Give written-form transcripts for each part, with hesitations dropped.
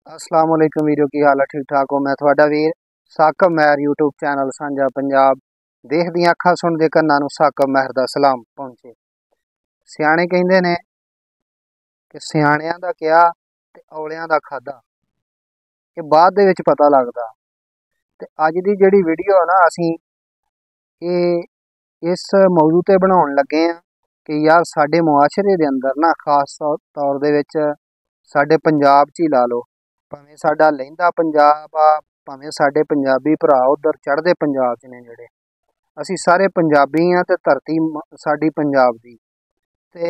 अस्सलाम वालेकुम वीरो, की हाल है? ठीक ठाक हो? मैं थोड़ा वीर साकब महर यूट्यूब चैनल साझा पंजाब देख दियां अखां सुनदे कन्नां नूं साकब महर दा सलाम पहुंचे। सियाणे कहिंदे ने कि सियाणियां दा किहा ते औलियां दा खादा ये बाद दे विच पता लगदा। ते अज दी जिहड़ी वीडियो है ना, असीं ये इस मौजू ते बनाउण लगे हां कि यार साडे मुआशरे दे अंदर ना खास तौर दे विच साडे पंजाब च ही ला लो, भावें साडा लहिंदा पंजाब आ, भावें साडे पंजाबी भरा उधर चढ़दे पंजाब च ने जिहड़े, असीं सारे पंजाबी हां ते धरती साडी पंजाब दी। ते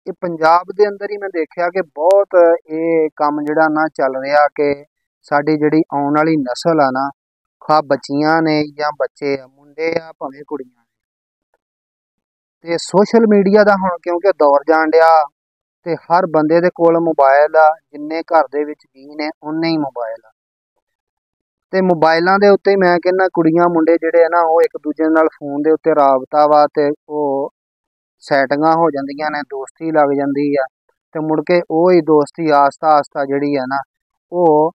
ये पंजाब दे अंदर ही मैं देखिया कि बहुत ये काम जिहड़ा ना चल रिहा कि साडी जिहड़ी आउण वाली नस्ल आ ना, खा बच्चियां ने जां बच्चे आ, मुंडे आ भावें कुड़ियां, ते सोशल मीडिया दा हुण क्योंकि दौर जाण डिया ते हर बंदे दे कोल मोबाइल आ, जिन्ने घर दे विच जी ने उन्ने ही मोबाइल आ। ते मोबाइलां दे उत्ते मैं कहना कुड़ियां मुंडे जिहड़े आ ना, ओह एक दूजे नाल फोन दे उत्ते राबता वा ते ओह सैटिंगां हो जांदियां ने, दोस्ती लग जांदी आ ते मुड़ के ओह ही दोस्ती आस्ता आस्ता जिहड़ी है ना, ओह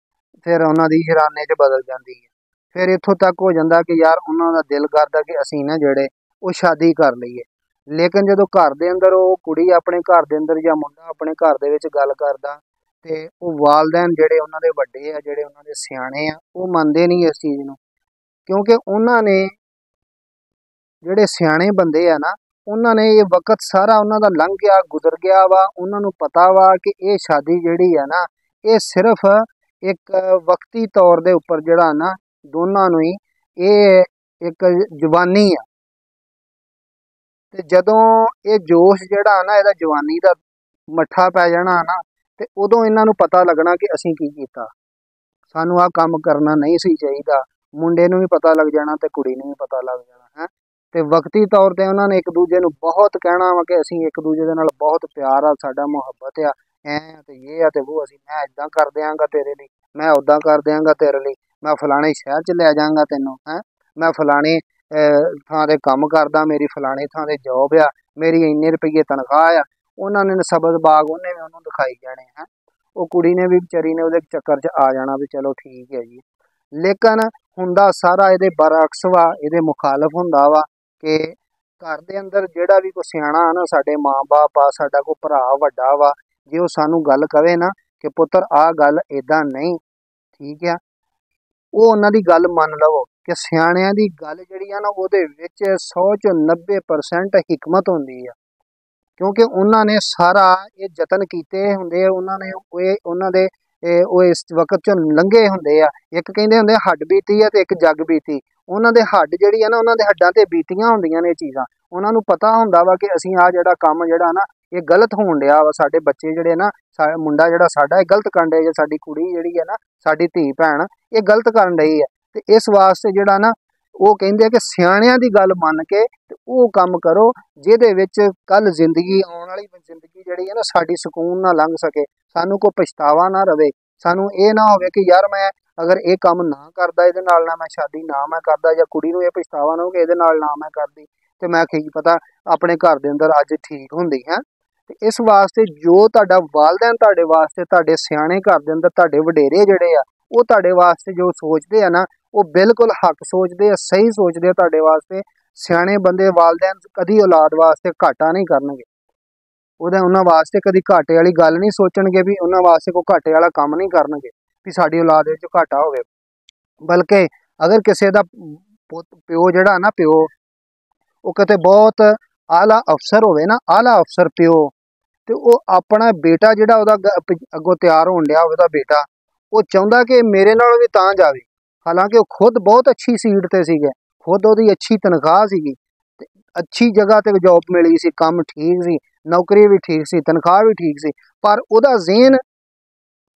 फिर उन्हां दी शराने च बदल जांदी है। फिर इत्थों तक हो जांदा कि यार उन्हां दा दिल करदा कि असीं ना जिहड़े ओह शादी कर लईए, लेकिन जदों घर दे अंदर ओह कुड़ी अपने घर दे अंदर जां मुंडा अपने घर दे विच गल करदा ते ओह वालदैन जिहड़े उन्हां दे वड्डे आ, जिहड़े उन्हां दे सियाणे आ, ओह मनदे नहीं इस चीज़ नूं, क्योंकि उन्हां ने जिहड़े सियाणे बंदे आ ना, उन्हां ने ये वक्त सारा उन्हां दा लंघ गया गुजर गया वा, उन्हां नूं पता वा कि ये शादी जिहड़ी है ना, ये सिर्फ एक वक्ती तौर दे उपर जिहड़ा ना दोनां नूं ही ये एक जवानी आ। ते जदों ये जोश जिहड़ा ना इहदा जवानी दा मट्ठा पै जाना ना, ते उदों इन्हां नूं पता लगना कि असीं की कीता, सानूं आह काम करना नहीं सी चाहीदा। मुंडे नूं भी पता लग जाना ते कुड़ी नूं भी पता लग जाना है। ते वक्ती तौर ते उन्हां ने एक दूजे नूं बहुत कहना वा कि असीं एक दूजे दे नाल बहुत प्यार आ, साडा मुहब्बत आ, ऐ ते ये आ ते वो, असीं मैं इदां कर दिआंगा तेरे लई, मैं उदां कर दिआंगा तेरे लई, मैं फलाणे शहर च लै जांगा तैनूं, हैं मैं फलाणे थां ते काम करदा, मेरी फलाणे थां ते जॉब आ, मेरी इन्ने रुपईए तनखाह आ। उन्हां ने सबज़ बाग उन्हें भी उन्होंने दिखाई जाने हैं। वो कुड़ी ने भी बेचारी ने उहदे चक्कर च आ जाना भी चलो ठीक है जी, लेकिन हुंदा सारा इहदे बरअक्स वा, इहदे मुखालफ हुंदा वा कि घर दे अंदर जिहड़ा भी कोई सियाणा आ ना, साडे माँ बाप आ, साडा कोई भरा वड्डा वा, जे ओह सानूं गल कवे ना कि पुत्तर आह गल इदां नहीं ठीक आ, ਉਹ ਉਹਨਾਂ ਦੀ ਗੱਲ ਮੰਨ ਲਵੋ ਕਿ ਸਿਆਣਿਆਂ ਦੀ ਗੱਲ ਜਿਹੜੀ ਆ ਨਾ, ਉਹਦੇ ਵਿੱਚ 100 ਚੋਂ 90% ਹਿਕਮਤ ਹੁੰਦੀ ਆ, ਕਿਉਂਕਿ ਉਹਨਾਂ ਨੇ ਸਾਰਾ ਇਹ ਯਤਨ ਕੀਤੇ ਹੁੰਦੇ ਆ, ਉਹਨਾਂ ਨੇ ਉਹਨਾਂ ਦੇ ਉਹ ਇਸ ਵਕਤ ਚੋਂ ਲੰਘੇ ਹੁੰਦੇ ਆ। ਇੱਕ ਕਹਿੰਦੇ ਹੁੰਦੇ ਹੱਡ ਬੀਤੀ ਆ ਤੇ ਇੱਕ ਜੱਗ ਬੀਤੀ, ਉਹਨਾਂ ਦੇ ਹੱਡ ਜਿਹੜੀ ਆ ਨਾ, ਉਹਨਾਂ ਦੇ ਹੱਡਾਂ ਤੇ ਬੀਤੀਆਂ ਹੁੰਦੀਆਂ ਨੇ ਇਹ ਚੀਜ਼ਾਂ, ਉਹਨਾਂ ਨੂੰ ਪਤਾ ਹੁੰਦਾ ਵਾ ਕਿ ਅਸੀਂ ਆਹ ਜਿਹੜਾ ਕੰਮ ਜਿਹੜਾ ਨਾ ਇਹ ਗਲਤ ਹੋਣ ਡਿਆ ਵਾ, ਸਾਡੇ ਬੱਚੇ ਜਿਹੜੇ ਨਾ ਮੁੰਡਾ ਜਿਹੜਾ ਸਾਡਾ ਇਹ ਗਲਤ ਕਰਨ ਡਿਆ, ਜਾਂ ਸਾਡੀ ਕੁੜੀ ਜਿਹੜੀ ਹੈ ਨਾ, ਸਾਡੀ ਧੀ ਭੈਣ ਇਹ ਗਲਤ ਕਰਨ ਡਈ ਹੈ। ਤੇ ਇਸ ਵਾਸਤੇ ਜਿਹੜਾ ਨਾ ਉਹ ਕਹਿੰਦੇ ਆ ਕਿ ਸਿਆਣਿਆਂ ਦੀ ਗੱਲ ਮੰਨ ਕੇ ਤੇ ਉਹ ਕੰਮ ਕਰੋ ਜਿਹਦੇ ਵਿੱਚ ਕੱਲ ਜ਼ਿੰਦਗੀ ਆਉਣ ਵਾਲੀ ਜ਼ਿੰਦਗੀ ਜਿਹੜੀ ਹੈ ਨਾ ਸਾਡੀ ਸਕੂਨ ਨਾਲ ਲੰਘ ਸਕੇ, ਸਾਨੂੰ ਕੋਈ ਪਛਤਾਵਾ ਨਾ ਰਵੇ, ਸਾਨੂੰ ਇਹ ਨਾ ਹੋਵੇ ਕਿ ਯਾਰ ਮੈਂ ਅਗਰ ਇਹ ਕੰਮ ਨਾ ਕਰਦਾ, ਇਹਦੇ ਨਾਲ ਨਾ ਮੈਂ ਸ਼ਾਦੀ ਨਾ ਮੈਂ ਕਰਦਾ, ਜਾਂ ਕੁੜੀ ਨੂੰ ਇਹ ਪਛਤਾਵਾ ਨਾ ਹੋ ਕਿ ਇਹਦੇ ਨਾਲ ਨਾ ਮੈਂ ਕਰਦੀ ਤੇ ਮੈਂ ਕੀ ਪਤਾ ਆਪਣੇ ਘਰ ਦੇ ਅੰਦਰ ਅੱਜ ਠੀਕ ਹੁੰਦੀ ਹੈ। ਤੇ ਇਸ ਵਾਸਤੇ ਜੋ ਤੁਹਾਡਾ ਵਾਲदैन ਤੁਹਾਡੇ ਵਾਸਤੇ, ਤੁਹਾਡੇ ਸਿਆਣੇ ਘਰ ਦੇ ਅੰਦਰ ਤੁਹਾਡੇ ਵਡੇਰੇ ਜਿਹੜੇ ਆ, ਉਹ ਤੁਹਾਡੇ ਵਾਸਤੇ ਜੋ ਸੋਚਦੇ ਆ ਨਾ, ਉਹ ਬਿਲਕੁਲ ਹੱਕ ਸੋਚਦੇ ਆ, ਸਹੀ ਸੋਚਦੇ ਆ ਤੁਹਾਡੇ ਵਾਸਤੇ। ਸਿਆਣੇ ਬੰਦੇ ਵਾਲदैन ਕਦੀ ਔਲਾਦ ਵਾਸਤੇ ਘਾਟਾ ਨਹੀਂ ਕਰਨਗੇ, ਉਹਨਾਂ ਵਾਸਤੇ ਕਦੀ ਘਾਟੇ ਵਾਲੀ ਗੱਲ ਨਹੀਂ ਸੋਚਣਗੇ, ਵੀ ਉਹਨਾਂ ਵਾਸਤੇ ਕੋਈ ਘਾਟੇ ਵਾਲਾ ਕੰਮ ਨਹੀਂ ਕਰਨਗੇ ਵੀ ਸਾਡੀ ਔਲਾਦ ਵਿੱਚ ਘਾਟਾ ਹੋਵੇ। ਬਲਕਿ ਅਗਰ ਕਿਸੇ ਦਾ ਪਿਓ ਜਿਹੜਾ ਨਾ, ਪਿਓ ਉਹ ਕਿਤੇ ਬਹੁਤ ਆਲਾ ਅਫਸਰ ਹੋਵੇ ਨਾ, ਆਲਾ ਅਫਸਰ ਪਿਓ, ਤੇ ਉਹ ਆਪਣਾ ਬੇਟਾ ਜਿਹੜਾ ਉਹਦਾ ਅੱਗੋਂ ਤਿਆਰ ਹੋਣ ਡਿਆ ਹੋਵੇ, ਉਹਦਾ ਬੇਟਾ ਉਹ ਚਾਹੁੰਦਾ ਕਿ ਮੇਰੇ ਨਾਲੋਂ ਵੀ ਤਾਂ ਜਾਵੇ, ਹਾਲਾਂਕਿ ਉਹ ਖੁਦ ਬਹੁਤ ਅੱਛੀ ਸੀਟ ਤੇ ਸੀਗੇ, ਖੁਦ ਉਹਦੀ ਅੱਛੀ ਤਨਖਾਹ ਸੀਗੀ ਤੇ ਅੱਛੀ ਜਗ੍ਹਾ ਤੇ ਜੌਬ ਮਿਲੀ ਸੀ, ਕੰਮ ਠੀਕ ਸੀ, ਨੌਕਰੀ ਵੀ ਠੀਕ ਸੀ, ਤਨਖਾਹ ਵੀ ਠੀਕ ਸੀ, ਪਰ ਉਹਦਾ ਜ਼ਹਨ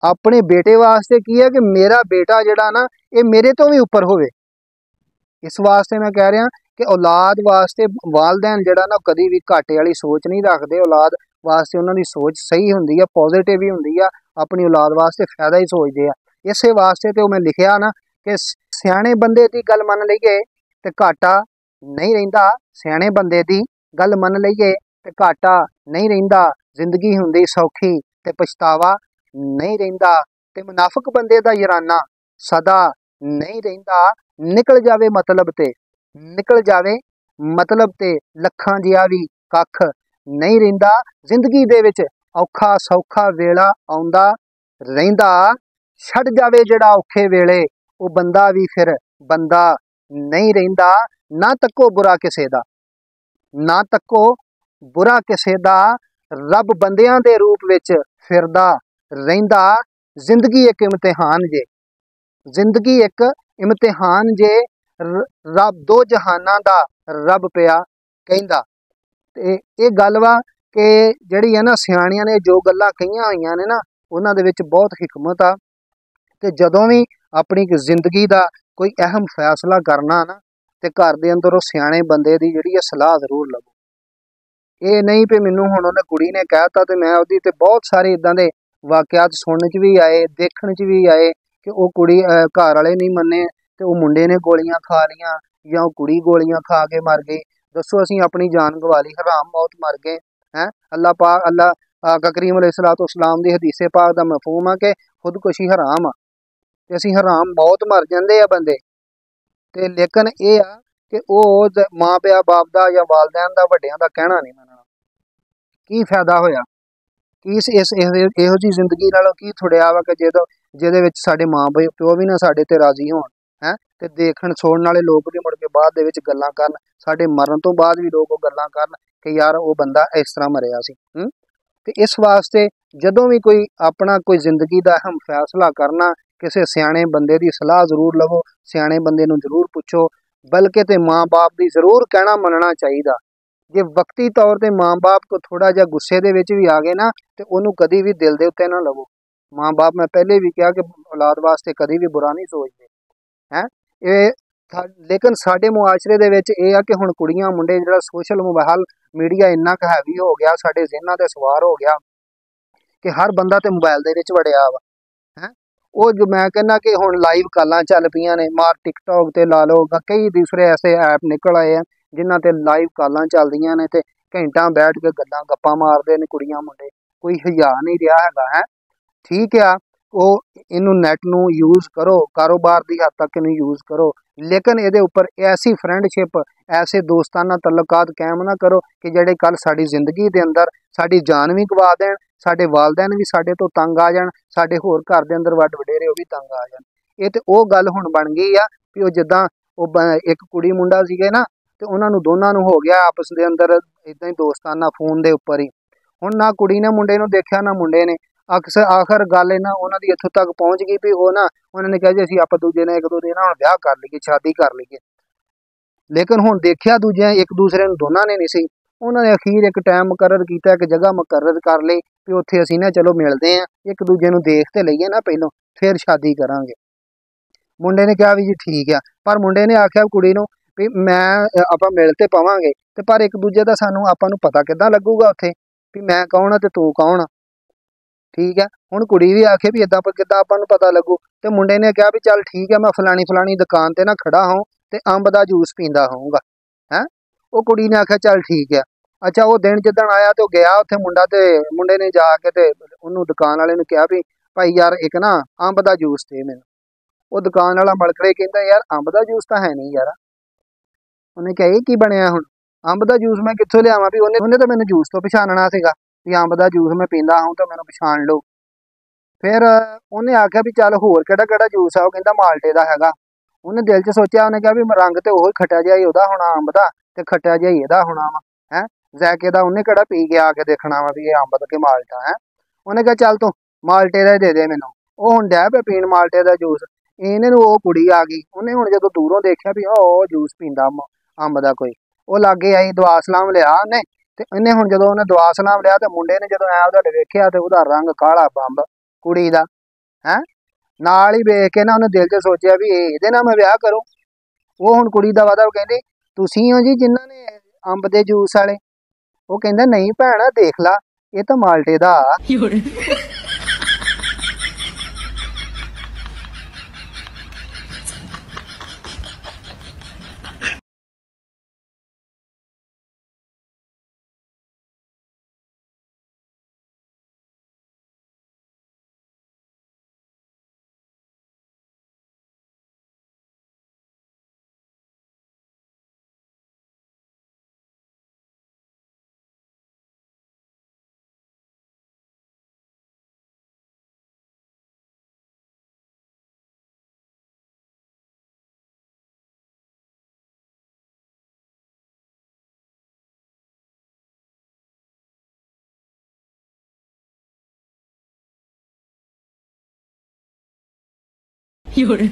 ਆਪਣੇ ਬੇਟੇ ਵਾਸਤੇ ਕੀ ਹੈ ਕਿ ਮੇਰਾ ਬੇਟਾ ਜਿਹੜਾ ਨਾ ਇਹ ਮੇਰੇ ਤੋਂ ਵੀ ਉੱਪਰ ਹੋਵੇ। ਇਸ ਵਾਸਤੇ ਮੈਂ ਕਹਿ ਰਿਹਾ ਕਿ ਔਲਾਦ ਵਾਸਤੇ ਵਾਲदैन ਜਿਹੜਾ ਨਾ ਕਦੀ ਵੀ ਘਾਟੇ ਵਾਲੀ ਸੋਚ ਨਹੀਂ ਰੱਖਦੇ, ਔਲਾਦ ਵਾਸਤੇ ਉਹਨਾਂ ਦੀ ਸੋਚ ਸਹੀ ਹੁੰਦੀ ਆ, ਪੋਜ਼ੀਟਿਵ ਹੀ ਹੁੰਦੀ ਆ, ਆਪਣੀ ਔਲਾਦ ਵਾਸਤੇ ਫਾਇਦਾ ਹੀ ਸੋਚਦੇ ਆ। ਇਸੇ ਵਾਸਤੇ ਤੇ ਉਹ ਮੈਂ ਲਿਖਿਆ ਨਾ ਕਿ ਸਿਆਣੇ ਬੰਦੇ ਦੀ ਗੱਲ ਮੰਨ ਲਈਏ ਤੇ ਘਾਟਾ ਨਹੀਂ ਰਹਿੰਦਾ, ਸਿਆਣੇ ਬੰਦੇ ਦੀ ਗੱਲ ਮੰਨ ਲਈਏ ਤੇ ਘਾਟਾ ਨਹੀਂ ਰਹਿੰਦਾ, ਜ਼ਿੰਦਗੀ ਹੁੰਦੀ ਸੌਖੀ ਤੇ ਪਛਤਾਵਾ ਨਹੀਂ ਰਹਿੰਦਾ। ते मुनाफिक बंदे दा याराना सदा नहीं रहिंदा। निकल जावे मतलब ते, निकल जावे मतलब ते लखां जिहा भी कख नहीं रहिंदा। जिंदगी दे विच औखा सौखा वेला आउंदा रहिंदा। छड़ जावे जिहड़ा औखे वेले वो बंदा भी फिर बंदा नहीं रहिंदा। ना तको बुरा किसे दा, ना तको बुरा किसे दा, रब बंदियां दे रूप विच फिरदा रहिंदा। जिंदगी एक इम्तिहान जे, जिंदगी एक इम्तिहान जे, रब दो जहानां दा रब पिया कहंदा। ते ये गल वा कि जिहड़ी है ना सियाणियां ने जो गल्लां कहियां होईयां ने ना उन्हां दे विच बहुत हिकमत आ। ते जदों भी अपनी जिंदगी दा कोई अहम फैसला करना ना ते घर दे अंदर उह सियाणे बंदे दी जिहड़ी है सलाह जरूर लवो। ये नहीं भी मैनू हुण उहने कुड़ी ने कहता तो मैं उहदी ते बहुत सारे इदां दे वाकियात सुनने च भी आए, देखण च भी आए कि वह कुड़ी घर वाले नहीं मन्ने ते वह मुंडे ने गोलियां खा लियां या वह कुड़ी गोलियां खा के मर गई। दसो असीं अपनी जान गवा ली, हराम मौत मर गए हैं। अल्लाह पाक अल्लाह आका करीम अलैहिस्सलाम दी हदीसे पाक दा मफहूम है कि खुदकुशी हराम आ ते असीं हराम मौत मर जांदे आ बंदे। ते लेकिन ये आ कि वह माँ प्या बाप दा या वालदैन दा वड्डियां दा कहना नहीं मनना। की फायदा होया कि इस इहो जी जिंदगी नालों की थुड़िया वा कि जिहदे विच साडे माँ प्यो भी ना साडे ते राजी होण हैं ते देखण सुणन वाले लोग भी मुड़ के बाद दे विच गल्लां करन, साडे मरण तो बाद भी लोग गल्लां करन कि यार वो बंदा इस तरह मरिया सी। ते इस वास्ते जदों भी कोई अपना कोई जिंदगी दा अहम फैसला करना किसी सियाणे बंदे दी सलाह जरूर लवो, सियाणे बंदे नूं जरूर पुछो, बल्कि ते माँ बाप दी जरूर कहना मनना चाहिदा। जे वक्ती तौर ते माँ बाप को थोड़ा जिहा गुस्से दे विच भी आ गए ना ते उहनूं कदी भी दिल दे उत्ते ना लवो। माँ बाप मैं पहले भी कहा कि औलाद वास्ते कदी भी बुरा नहीं सोचदे हैं। ये लेकिन साडे मुआशरे दे विच ये आ कि हुण कुड़ियां मुंडे जिहड़ा सोशल मोबाइल मीडिया इन्ना क हैवी हो गया, साडे ज़हनां ते सवार हो गया कि हर बंदा ते मोबाइल दे विच वड़िया वा हैं। वो जो मैं कहना कि हुण लाइव कालां चल पईयां ने, मार टिकटॉक ते ला लो, कई दूसरे ऐसे ऐप निकल आए हैं जिन्हां ते लाइव कालां चलदियां ने ते घंटा बैठ के गल्लां गप्पां मारदे ने कुड़ियां मुंडे। कोई हिया नहीं रहा हैगा है। ठीक आ ਉਹ ਇਹਨੂੰ ਨੈਟ ਨੂੰ यूज़ करो, कारोबार की हद तक ਇਹਨੂੰ यूज़ करो, लेकिन ਇਹਦੇ ਉੱਪਰ ऐसी फ्रेंडशिप ऐसे दोस्ताना तल्लुकात कायम ना करो कि ਜਿਹੜੇ ਕੱਲ ਸਾਡੀ ਜ਼ਿੰਦਗੀ ਦੇ ਅੰਦਰ ਸਾਡੀ ਜਾਨ ਵੀ ਗਵਾ ਦੇਣ, ਸਾਡੇ ਵਾਲदैन ਵੀ ਸਾਡੇ ਤੋਂ ਤੰਗ ਆ ਜਾਣ, ਸਾਡੇ ਹੋਰ ਘਰ ਦੇ ਅੰਦਰ ਵੱਡ ਵਡੇਰੇ ਉਹ ਵੀ ਤੰਗ ਆ ਜਾਣ। ਇਹ ਤੇ ਉਹ ਗੱਲ ਹੁਣ ਬਣ ਗਈ ਆ ਵੀ ਉਹ ਜਿੱਦਾਂ ਉਹ ਇੱਕ ਕੁੜੀ ਮੁੰਡਾ ਸੀਗੇ ਨਾ ਤੇ ਉਹਨਾਂ ਨੂੰ ਦੋਨਾਂ ਨੂੰ ਹੋ ਗਿਆ ਆਪਸ ਦੇ ਅੰਦਰ ਇਦਾਂ ਹੀ ਦੋਸਤਾਨਾ ਫੋਨ ਦੇ ਉੱਪਰ ਹੀ। ਹੁਣ ਨਾ ਕੁੜੀ ਨੇ ਮੁੰਡੇ ਨੂੰ ਦੇਖਿਆ ਨਾ ਮੁੰਡੇ ਨੇ। ਅਕਸਰ ਆਖਰ ਗੱਲ ਇਹਨਾਂ ਉਹਨਾਂ ਦੀ ਇੱਥੋਂ ਤੱਕ ਪਹੁੰਚ ਗਈ ਵੀ ਉਹ ਨਾ ਉਹਨਾਂ ਨੇ ਕਿਹਾ ਜੀ ਅਸੀਂ ਆਪਾਂ ਦੂਜੇ ਨੇ ਇੱਕ ਦੂਜੇ ਨਾਲ ਹੁਣ ਵਿਆਹ ਕਰ ਲਈਏ, ਸ਼ਾਦੀ ਕਰ ਲਈਏ। ਲੇਕਿਨ ਹੁਣ ਦੇਖਿਆ ਦੂਜਿਆਂ ਇੱਕ ਦੂਸਰੇ ਨੂੰ ਦੋਨਾਂ ਨੇ ਨਹੀਂ ਸੀ। ਉਹਨਾਂ ਨੇ ਅਖੀਰ ਇੱਕ ਟਾਈਮ ਮੁਕਰਰ ਕੀਤਾ, ਇੱਕ ਜਗ੍ਹਾ ਮੁਕਰਰ ਕਰ ਲਈ ਵੀ ਉੱਥੇ ਅਸੀਂ ਨਾ ਚਲੋ ਮਿਲਦੇ ਹਾਂ, ਇੱਕ ਦੂਜੇ ਨੂੰ ਦੇਖ ਤੇ ਲਈਏ ਨਾ ਪਹਿਲੋਂ, ਫਿਰ ਸ਼ਾਦੀ ਕਰਾਂਗੇ। ਮੁੰਡੇ ਨੇ ਕਿਹਾ ਵੀ ਜੀ ਠੀਕ ਆ, ਪਰ ਮੁੰਡੇ ਨੇ ਆਖਿਆ ਕੁੜੀ ਨੂੰ ਵੀ ਮੈਂ ਆਪਾਂ ਮਿਲ ਤੇ ਪਵਾਂਗੇ ਤੇ ਪਰ ਇੱਕ ਦੂਜੇ ਦਾ ਸਾਨੂੰ ਆਪਾਂ ਨੂੰ ਪਤਾ ਕਿੱਦਾਂ ਲੱਗੂਗਾ ਉੱਥੇ ਵੀ ਮੈਂ ਕੌਣ ਆ ਤੇ ਤੂੰ ਕੌਣ ਆ। ठीक है, हुण कुड़ी भी आखे भी इदां किद्दां आपां नूं पता लगू। ते मुंडे ने कहा भी चल ठीक है, मैं फलानी दुकान ते ना खड़ा होऊं ते अंब दा जूस पींदा होऊंगा हैं। वो कुड़ी ने आख्या चल ठीक है। अच्छा वो दिन जिद्दण आया ते गया उत्थे मुंडा ते मुंडे ने जाके ते उहनूं दुकान वाले नूं कहा भी भाई यार एक ना अंब दा जूस दे मैनूं। वो दुकान वाला मलकड़े कहंदा यार अंब दा जूस तां है नहीं यार। उहने कहा ये की बनिया हुण अंब दा जूस मैं कित्थों लियावां भी उहने तां मैनूं जूस तो पछाणना सीगा भी अंब दा जूस मैं पींदा हूं तां मैनूं पछाण लो। फिर उन्हें आख्या भी चल होर किहड़ा जूस आ, वो कहंदा माल्टे दा हैगा। उन्हें दिल च सोचिया, उन्हें कहा भी रंग ते ओही खट्टा जिहा ही ओहदा होना अंब दा ते खट्टा जिहा ही एहदा होना वा हैं। जैके दा उन्हें किहड़ा पी के आके देखना वा भी ये अंब दा कि माल्टा है। उन्हें कहा चल तू माल्टे दा ही दे मैनूं। ਉਹ ਹੁਣ ਡੈ ਪਿਆ ਪੀਣ ਮਾਲਟੇ ਦਾ ਜੂਸ। ਇਹਨੇ ਨੂੰ ਉਹ ਕੁੜੀ ਆ ਗਈ, ਉਹਨੇ ਹੁਣ ਜਦੋਂ ਦੂਰੋਂ ਦੇਖਿਆ ਵੀ ਉਹ ਜੂਸ ਪੀਂਦਾ ਅੰਬ ਦਾ ਕੋਈ, ਉਹ ਲਾਗੇ ਆਈ ਦੁਆ ਸਲਾਮ ਲਿਆ ਉਹਨੇ ਤੇ ਇਹਨੇ ਹੁਣ ਜਦੋਂ ਉਹਨੇ ਦੁਆ ਸਲਾਮ ਲਿਆ ਤੇ ਮੁੰਡੇ ਨੇ ਜਦੋਂ ਐ ਉਹਦਾ ਵੇਖਿਆ ਤੇ ਉਹਦਾ ਰੰਗ ਕਾਲਾ ਬੰਬ ਕੁੜੀ ਦਾ ਹੈ। ਨਾਲ ਹੀ ਵੇਖ ਕੇ ਨਾ ਉਹਨੇ ਦਿਲ 'ਚ ਸੋਚਿਆ ਵੀ ਇਹਦੇ ਨਾਲ ਮੈਂ ਵਿਆਹ ਕਰੂੰ। ਉਹ ਹੁਣ ਕੁੜੀ ਦਾ ਵਾਦਾ ਕਹਿੰਦੀ ਤੁਸੀਂ ਹੋ ਜੀ ਜਿਨ੍ਹਾਂ ਨੇ ਅੰਬ ਦੇ ਜੂਸ ਵਾਲੇ। ਉਹ ਕਹਿੰਦਾ ਨਹੀਂ ਭੈਣ ਦੇਖ ਲਾ ਇਹ ਤਾਂ ਮਾਲਟੇ ਦਾ। 有人。